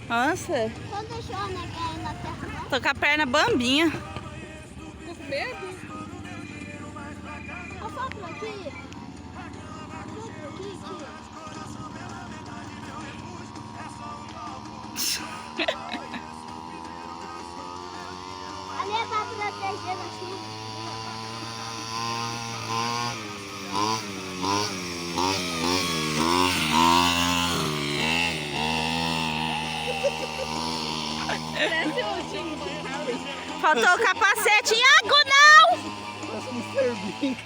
Nossa. Só deixou a neguinha na terra. Tô com a perna bambinha. Tô com medo? Olha só por aqui. Só por aqui, tia. Ali é pra proteger da chuva. Parece o time. Faltou o capacete. Iago, não!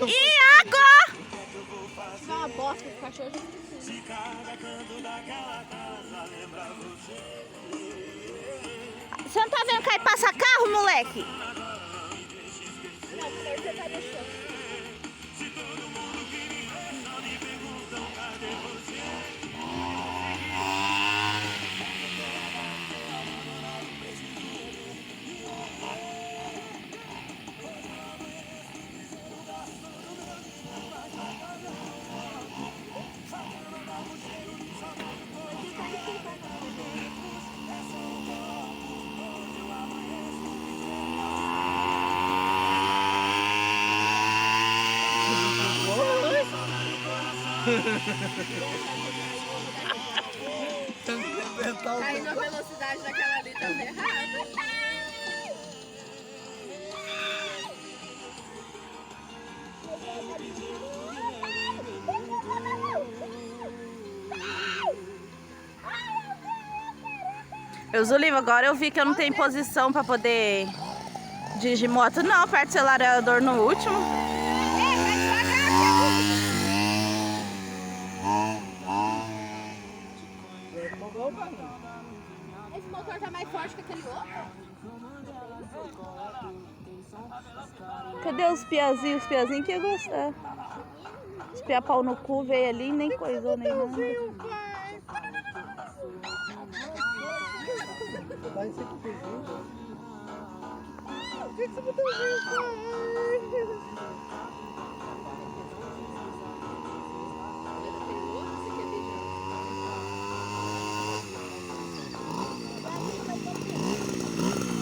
E água! Tiver uma bosta de cachorro, já esqueci. Você não tá vendo cair passa carro, moleque? Não, porque você tá deixando. Cair na velocidade daquela ali tá errado. Eu, Zuliva, agora eu vi que eu não tenho posição pra poder dirigir moto. Não, aperta o acelerador no último. Vai devagar, esse motor tá mais forte que aquele outro? Cadê os piazinhos? Os piazinhos que ia gostar. Os pia pau no cu veio ali e nem coisou nem nada. Vai ser que fez isso? Por que você botou isso, pai?